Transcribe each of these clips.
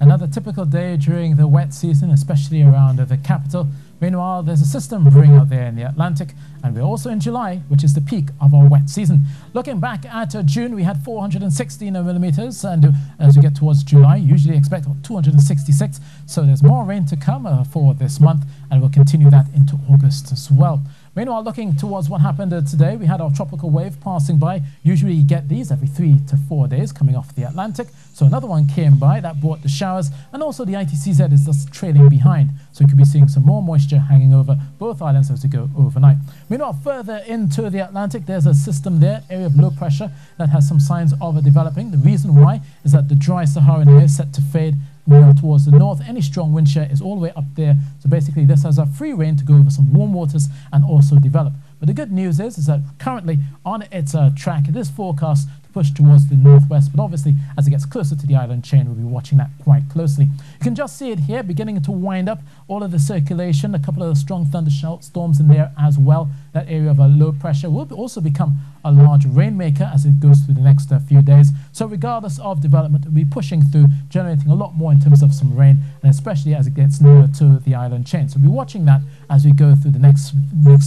Another typical day during the wet season, especially around the capital. Meanwhile, there's a system brewing out there in the Atlantic, and we're also in July, which is the peak of our wet season. Looking back at June, we had 416 millimeters, and as we get towards July, usually expect 266. So there's more rain to come for this month, and we'll continue that into August as well. Meanwhile, looking towards what happened today, we had our tropical wave passing by. Usually you get these every 3 to 4 days coming off the Atlantic. So another one came by that brought the showers, and also the ITCZ is just trailing behind. So you could be seeing some more moisture hanging over both islands as we go overnight. Meanwhile, further into the Atlantic, there's a system there, area of low pressure, that has some signs of developing. The reason why is that the dry Saharan area is set to fade towards the north. Any strong wind shear is all the way up there. So basically this has a free rein to go over some warm waters and also develop. But the good news is that currently on its track, it is forecast to push towards the northwest. But obviously, as it gets closer to the island chain, we'll be watching that quite closely. You can just see it here beginning to wind up all of the circulation. A couple of strong thunderstorms in there as well. That area of low pressure will also become a large rainmaker as it goes through the next few days. So regardless of development, we'll be pushing through, generating a lot more in terms of some rain, and especially as it gets nearer to the island chain. So we'll be watching that as we go through the next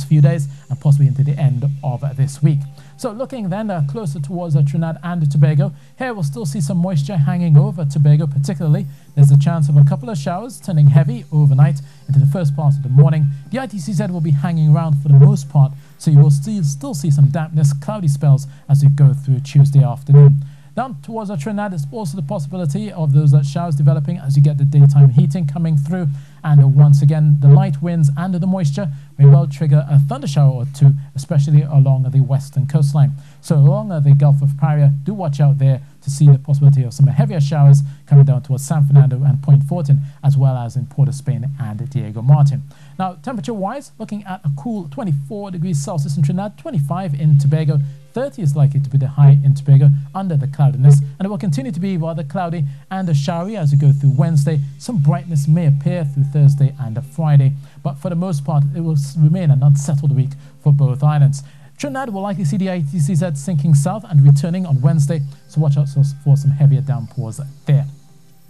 few days and possibly into the end of this week. So looking then closer towards Trinidad and Tobago, here we'll still see some moisture hanging over Tobago particularly. There's a chance of a couple of showers turning heavy overnight into the first part of the morning. The ITCZ will be hanging around for the most part, so you will still see some dampness, cloudy spells as you go through Tuesday afternoon. Down towards Trinidad, there's also the possibility of those showers developing as you get the daytime heating coming through. And once again, the light winds and the moisture may well trigger a thunder shower or two, especially along the western coastline. So along the Gulf of Paria, do watch out there to see the possibility of some heavier showers coming down towards San Fernando and Point Fortin, as well as in Port of Spain and Diego Martin. Now, temperature-wise, looking at a cool 24 degrees Celsius in Trinidad, 25 in Tobago, 30 is likely to be the high in Tobago under the cloudiness, and it will continue to be rather cloudy and showery as we go through Wednesday. Some brightness may appear through Thursday and Friday, but for the most part, it will remain an unsettled week for both islands. Trinidad will likely see the ITCZ sinking south and returning on Wednesday, so watch out for some heavier downpours there.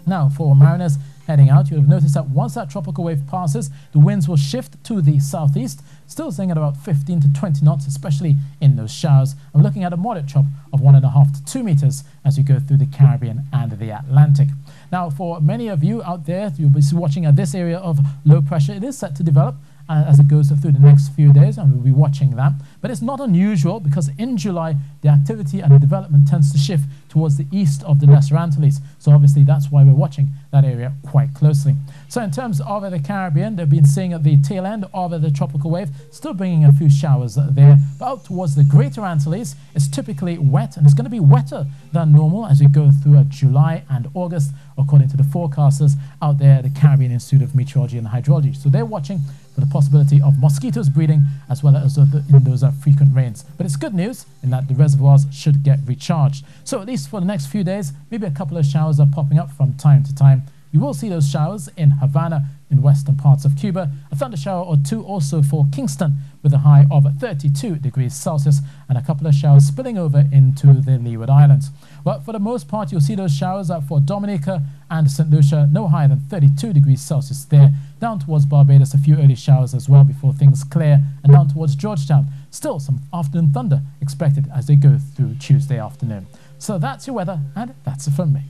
Now, for mariners heading out, you'll have noticed that once that tropical wave passes, the winds will shift to the southeast, still staying at about 15 to 20 knots, especially in those showers. I'm looking at a moderate chop of 1.5 to 2 meters as you go through the Caribbean and the Atlantic. Now, for many of you out there, you'll be watching at this area of low pressure. It is set to develop as it goes through the next few days, and we'll be watching that. But it's not unusual because in July, the activity and the development tends to shift towards the east of the Lesser Antilles. So obviously that's why we're watching that area quite closely. So in terms of the Caribbean, they've been seeing at the tail end of the tropical wave, still bringing a few showers there. But out towards the Greater Antilles, it's typically wet, and it's going to be wetter than normal as we go through July and August, according to the forecasters out there at the Caribbean Institute of Meteorology and Hydrology. So they're watching for the possibility of mosquitoes breeding as well as in those frequent rains. But it's good news in that the reservoirs should get recharged. So at least for the next few days, maybe a couple of showers are popping up from time to time. You will see those showers in Havana, in western parts of Cuba, a thunder shower or two also for Kingston with a high of 32 degrees Celsius, and a couple of showers spilling over into the Leeward Islands. But for the most part, you'll see those showers for Dominica and St. Lucia, no higher than 32 degrees Celsius there. Down towards Barbados, a few early showers as well before things clear, and down towards Georgetown, still some afternoon thunder expected as they go through Tuesday afternoon. So that's your weather, and that's it from me.